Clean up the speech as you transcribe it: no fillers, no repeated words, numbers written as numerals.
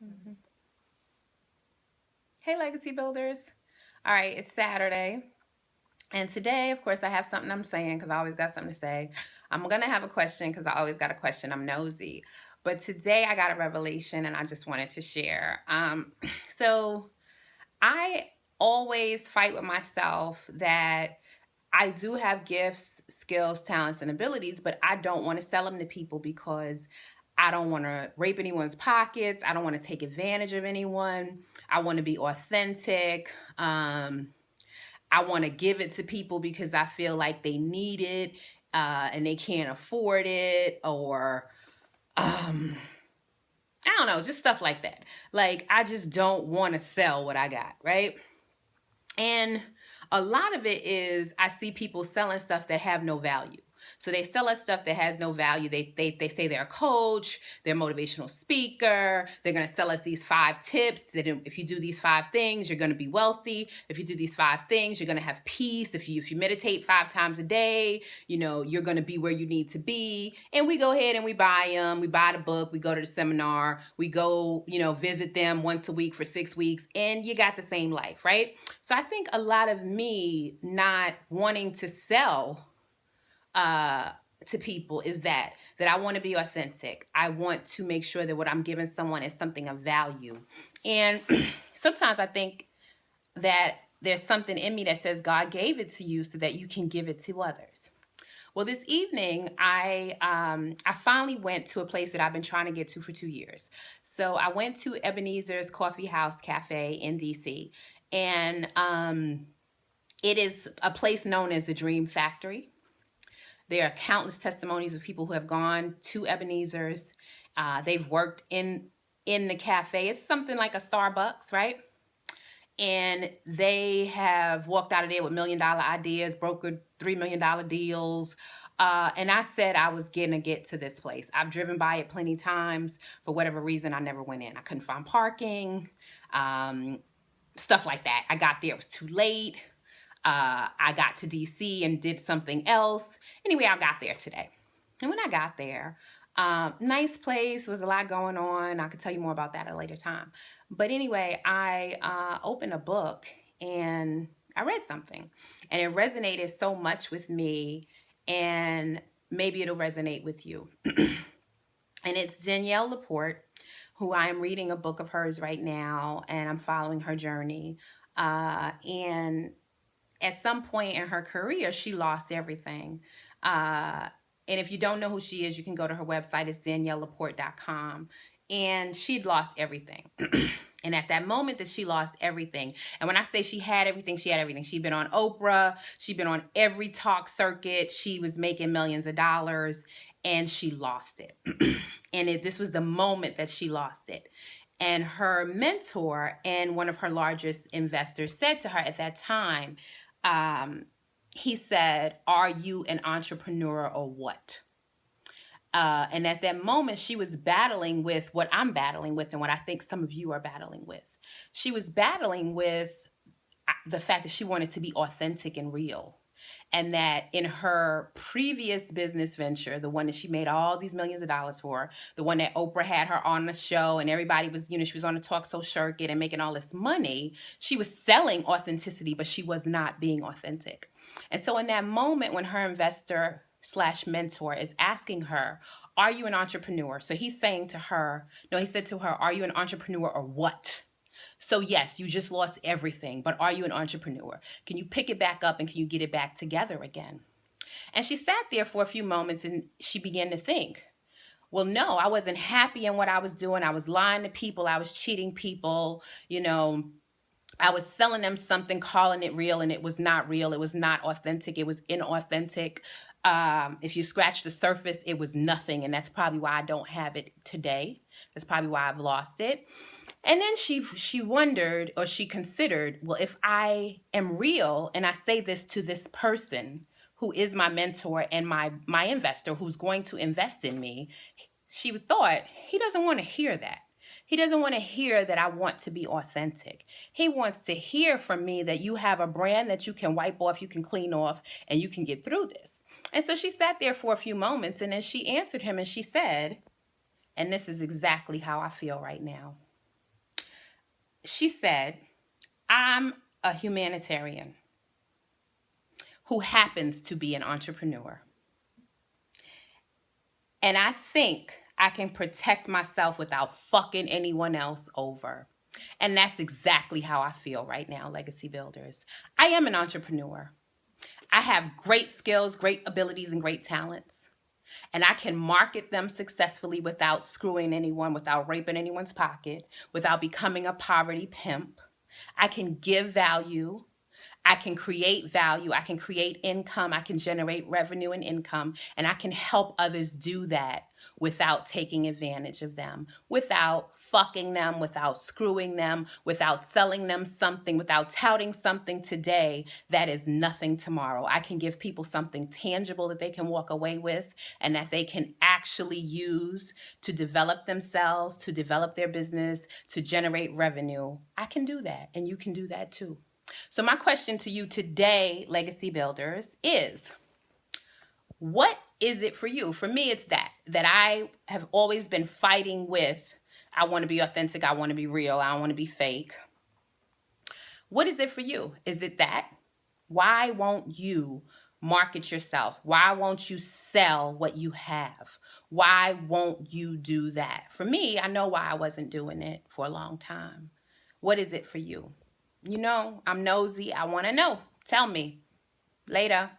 Mhm. Hey, Legacy Builders. All right, it's Saturday. And today, of course, I have something I'm saying because I always got something to say. I'm going to have a question because I always got a question. I'm nosy. But today I got a revelation and I just wanted to share. So I always fight with myself that I do have gifts, skills, talents, and abilities, but I don't want to sell them to people because I don't want to rape anyone's pockets. I don't want to take advantage of anyone. I want to be authentic. I want to give it to people because I feel like they need it and they can't afford it, or I don't know, just stuff like that. Like, I just don't want to sell what I got, right? And a lot of it is I see people selling stuff that have no value. So they sell us stuff that has no value. They say they're a coach, they're a motivational speaker. They're going to sell us these 5 tips that if you do these 5 things, you're going to be wealthy. If you do these 5 things, you're going to have peace. If you meditate 5 times a day, you're going to be where you need to be. And we go ahead and we buy them. We buy the book. We go to the seminar. We go, visit them once a week for 6 weeks, and you got the same life, right? So I think a lot of me not wanting to sell uh, to people is that I want to be authentic. I want to make sure that what I'm giving someone is something of value. And sometimes I think that there's something in me that says God gave it to you so that you can give it to others. Well, this evening, I finally went to a place that I've been trying to get to for 2 years. So I went to Ebenezer's Coffee House Cafe in DC, and it is a place known as the Dream Factory. There are countless testimonies of people who have gone to Ebenezer's. They've worked in the cafe. It's something like a Starbucks, right? And they have walked out of there with $1 million ideas, brokered $3 million deals. And I said I was going to get to this place. I've driven by it plenty times. For whatever reason, I never went in. I couldn't find parking, um, stuff like that. I got there, it was too late. I got to DC and did something else. Anyway, I got there today. And when I got there, nice place, was a lot going on. I could tell you more about that at a later time. But anyway, I opened a book and I read something, and it resonated so much with me, and maybe it'll resonate with you. And it's Danielle LaPorte, who I am reading a book of hers right now, and I'm following her journey. And at some point in her career, she lost everything. Uh, and if you don't know who she is, you can go to her website. It's daniellelaporte.com. And she'd lost everything. And at that moment that she lost everything, and when I say she had everything, she had everything. She'd been on Oprah. She'd been on every talk circuit. She was making millions of dollars, and she lost it. And this was the moment that she lost it. And her mentor and one of her largest investors said to her at that time, um, he said, "Are you an entrepreneur or what?" And at that moment, she was battling with what I'm battling with and what I think some of you are battling with. She was battling with the fact that she wanted to be authentic and real. And that in her previous business venture, the one that she made all these millions of dollars for, the one that Oprah had her on the show and everybody was, she was on the talk show circuit and making all this money, she was selling authenticity, but she was not being authentic. And so in that moment when her investor slash mentor is asking her, "Are you an entrepreneur?" So he's saying to her, no, he said to her, "Are you an entrepreneur or what?" So, yes, you just lost everything, but are you an entrepreneur? Can you pick it back up and can you get it back together again? And she sat there for a few moments and she began to think, well, no, I wasn't happy in what I was doing. I was lying to people. I was cheating people. I was selling them something, calling it real, and it was not real. It was not authentic. It was inauthentic. If you scratch the surface, it was nothing. And that's probably why I don't have it today. That's probably why I've lost it. And then she wondered, or she considered, well, if I am real and I say this to this person who is my mentor and my investor who's going to invest in me, she thought, he doesn't want to hear that. He doesn't want to hear that I want to be authentic. He wants to hear from me that you have a brand that you can wipe off, you can clean off, and you can get through this. And so she sat there for a few moments and then she answered him and she said, and this is exactly how I feel right now. she said, I'm a humanitarian who happens to be an entrepreneur. And I think I can protect myself without fucking anyone else over. And that's exactly how I feel right now, Legacy Builders. I am an entrepreneur. I have great skills, great abilities, and great talents. And I can market them successfully without screwing anyone, without raping anyone's pocket, without becoming a poverty pimp. I can give value. I can create value. I can create income. I can generate revenue and income. And I can help others do that without taking advantage of them, without fucking them, without screwing them, without selling them something, without touting something today that is nothing tomorrow. I can give people something tangible that they can walk away with and that they can actually use to develop themselves, to develop their business, to generate revenue. I can do that, and you can do that too. So my question to you today, Legacy Builders, is what is it for you? For me, it's that I have always been fighting with, I want to be authentic, I want to be real, I don't want to be fake. What is it for you? Is it that? Why won't you market yourself? Why won't you sell what you have? Why won't you do that? For me, I know why I wasn't doing it for a long time. What is it for you? You know, I'm nosy. I want to know. Tell me. Later.